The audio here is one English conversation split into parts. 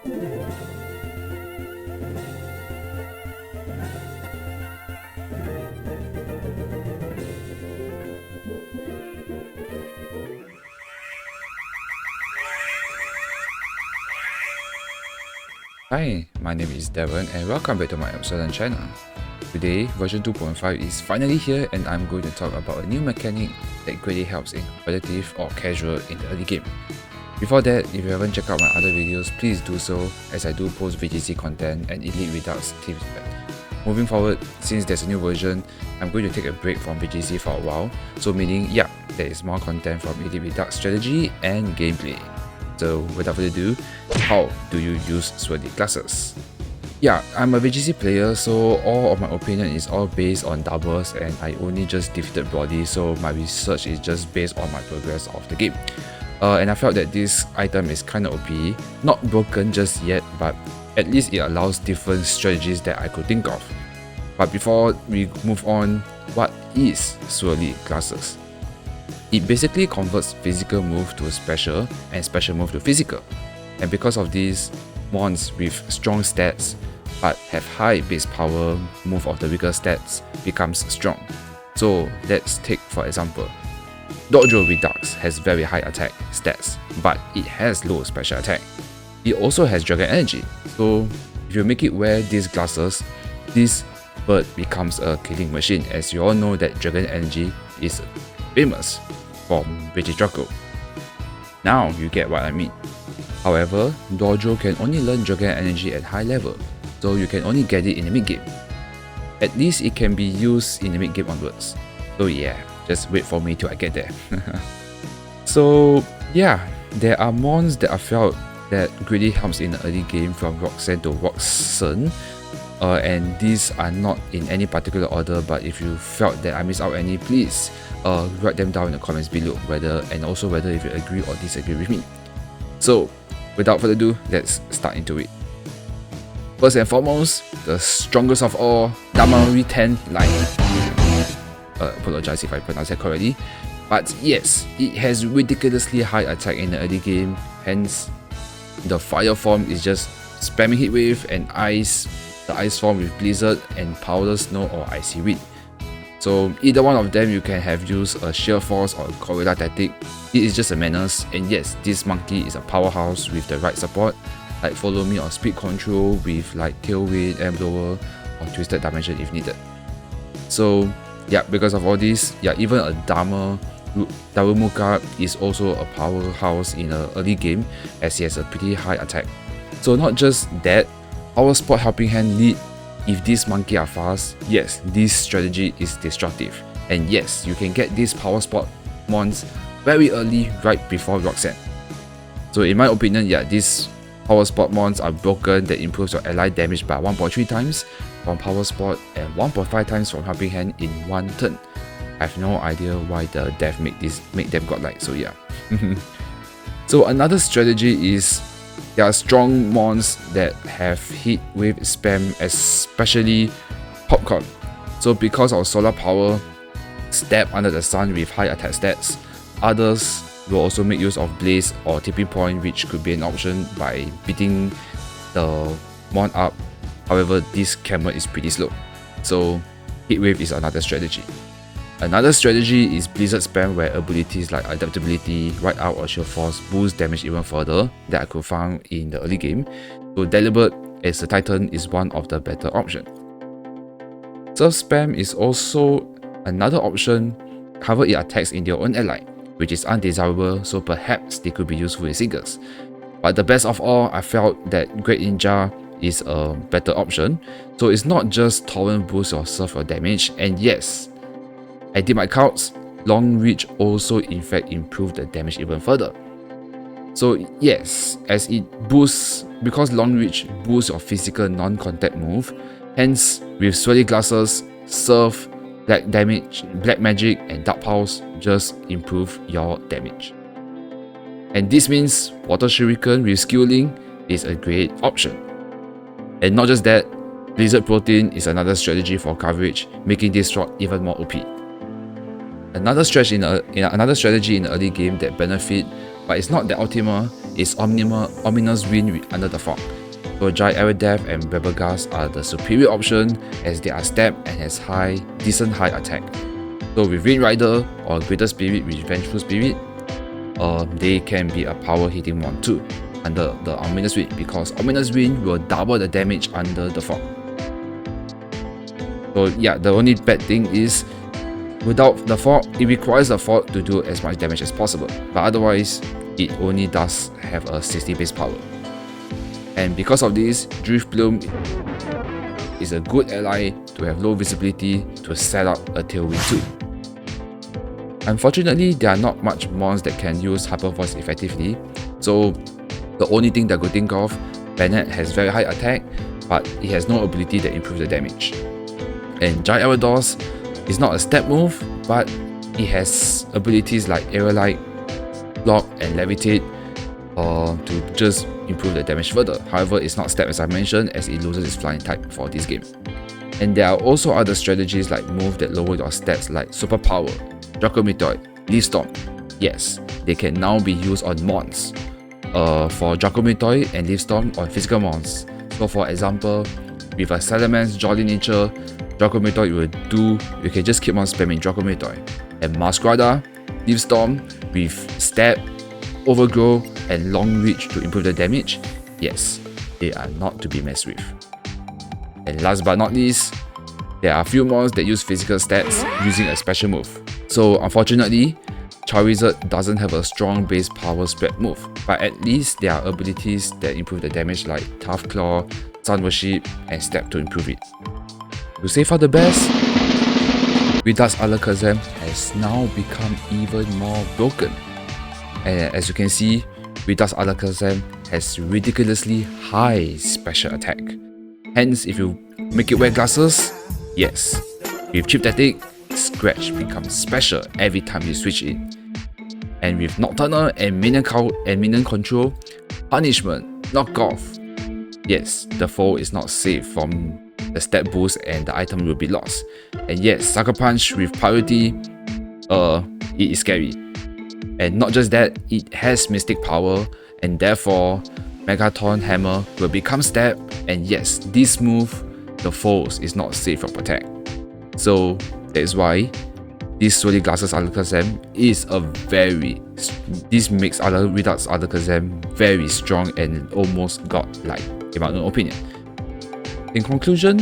Hi, my name is Devon and welcome back to my Absolian channel. Today, version 2.5 is finally here and I'm going to talk about a new mechanic that greatly helps in competitive or casual in the early game. Before that, if you haven't checked out my other videos, please do so as I do post VGC content and Elite Redux tips back. Moving forward, since there's a new version, I'm going to take a break from VGC for a while, so meaning, yeah, there is more content from Elite Redux strategy and gameplay. So without further ado, how do you use Swirly classes? Yeah, I'm a VGC player, so all of my opinion is all based on doubles and I only just defeated Brody, so my research is just based on my progress of the game. And I felt that this item is kinda OP, not broken just yet, but at least it allows different strategies that I could think of. But before we move on, what is Swirly classes? It basically converts physical move to special and special move to physical. And because of this, mons with strong stats but have high base power move of the weaker stats becomes strong. So let's take for example, Dojo Redux has very high attack stats but it has low special attack. It also has dragon energy, so if you make it wear these glasses, this bird becomes a killing machine, as you all know that dragon energy is famous from British Draco. Now you get what I mean. However, Dojo can only learn dragon energy at high level, so you can only get it in the mid game. At least it can be used in the mid game onwards. So yeah, just wait for me till I get there. So yeah, there are mons that I felt that greatly helps in the early game from Roxanne to Roxanne. And these are not in any particular order, but if you felt that I missed out any, please write them down in the comments below, whether if you agree or disagree with me. So without further ado, let's start into it. First and foremost, the strongest of all, Damari 10 Line. Apologize if I pronounced that correctly, but yes, it has ridiculously high attack in the early game, hence the fire form is just spamming hit wave and ice, the ice form with blizzard and powder snow or icy wind. So either one of them you can have used a sheer force or a gorilla tactic. It is just a menace, and yes, this monkey is a powerhouse with the right support, like follow me or speed control with like tailwind, air blower or twisted dimension if needed. So yeah, because of all this, yeah, even a Darumuka is also a powerhouse in the early game as he has a pretty high attack. So not just that, Power Spot Helping Hand lead. If this monkey are fast, yes, this strategy is destructive. And yes, you can get this Power Spot mons very early right before Roxanne. So in my opinion, yeah, these Power Spot mons are broken that improves your ally damage by 1.3 times from Power Spot and 1.5 times from Helping Hand in one turn. I have no idea why the dev make them godlike, so yeah. So another strategy is there are strong mons that have hit wave spam, especially Popcorn. So because of solar power, stab under the sun with high attack stats, others will also make use of blaze or tipping point, which could be an option by beating the mon up. However, this camera is pretty slow, so hit wave is another strategy. Another strategy is Blizzard spam, where abilities like Adaptability, Whiteout or Shield Force boost damage even further that I could find in the early game. So Deliberate as a Titan is one of the better options. Surf spam is also another option, cover it attacks in your own ally, which is undesirable, so perhaps they could be useful in singles. But the best of all, I felt that Great Ninja is a better option. So it's not just torrent boost or surf your damage, and yes, I did my counts, Long Reach also in fact improved the damage even further. So yes, as it boosts, because Long Reach boosts your physical non-contact move, hence with Swirly glasses, Surf, Black Magic and Dark Pulse just improve your damage. And this means Water Shuriken with Skill Link is a great option. And not just that, Blizzard Protein is another strategy for coverage, making this shot even more OP. Another strategy in the early game that benefit, but it's not that optimal, is Ominous Wind under the Fog. So Giant Arrow Death and Rebel Gas are the superior option as they are step and has decent high attack. So with Wind Rider or Greater Spirit with Vengeful Spirit, they can be a power hitting mon too under the Ominous Wind, because Ominous Wind will double the damage under the fog. So yeah, the only bad thing is without the fog, it requires the fog to do as much damage as possible, but otherwise it only does have a 60 base power. And because of this, Drift Plume is a good ally to have low visibility to set up a Tailwind too. Unfortunately, there are not much mons that can use Hyper Voice effectively, so the only thing that I could think of, Bennett has very high attack, but it has no ability that improves the damage. And Giant Arrow Doors is not a step move, but it has abilities like Aerial Light, Block and Levitate to just improve the damage further. However, it's not step as I mentioned, as it loses its flying type for this game. And there are also other strategies like move that lower your stats like Superpower, Draco Meteor, Leaf Storm. Yes, they can now be used on mons. For Draco Meteor and Leaf Storm on physical mons. So for example, with a Salaman's Jolly Nature, Draco Meteor you can just keep on spamming Draco Meteor. And Masquerada, Leaf Storm with Stab, Overgrow and Long Reach to improve the damage, yes, they are not to be messed with. And last but not least, there are a few mons that use physical stats using a special move. So unfortunately, Charizard doesn't have a strong base power spread move, but at least there are abilities that improve the damage like Tough Claw, Sun Worship and Step to improve it. To say for the best, Redux Alakazam has now become even more broken. And as you can see, Redux Alakazam has ridiculously high special attack. Hence, if you make it wear glasses, yes, with Chip Tactic, Scratch becomes special every time you switch it. And with Nocturnal and Minion Control, Punishment, Knock Off, yes, the foe is not safe from the stat boost and the item will be lost. And yes, Sucker Punch with priority, it is scary. And not just that, it has Mystic Power and therefore Megaton Hammer will become stab, and yes, this move, the foes is not safe from attack. So that is why this Swirly Glasses Alakazam is this makes Redux Alakazam very strong and almost godlike in my own opinion. In conclusion,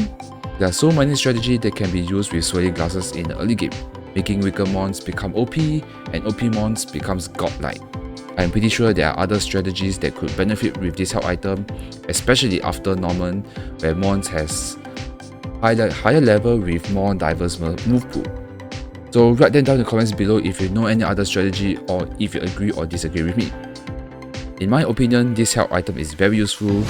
there are so many strategies that can be used with Swirly Glasses in the early game, making weaker mons become OP and OP mons becomes godlike. I am pretty sure there are other strategies that could benefit with this help item, especially after Norman, where mons has higher level with more diverse move pool. So write them down in the comments below if you know any other strategy or if you agree or disagree with me. In my opinion, this help item is very useful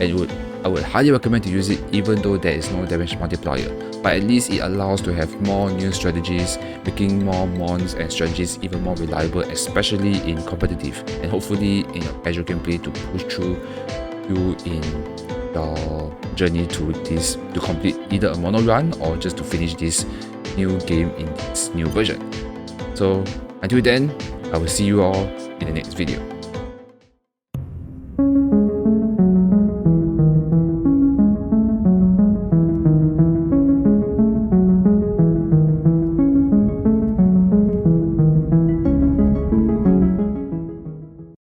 and I would highly recommend to use it even though there is no damage multiplier, but at least it allows to have more new strategies, making more mons and strategies even more reliable, especially in competitive and hopefully in your casual gameplay to push through you in your journey to complete either a mono run or just to finish this new game in its new version. So until then, I will see you all in the next video.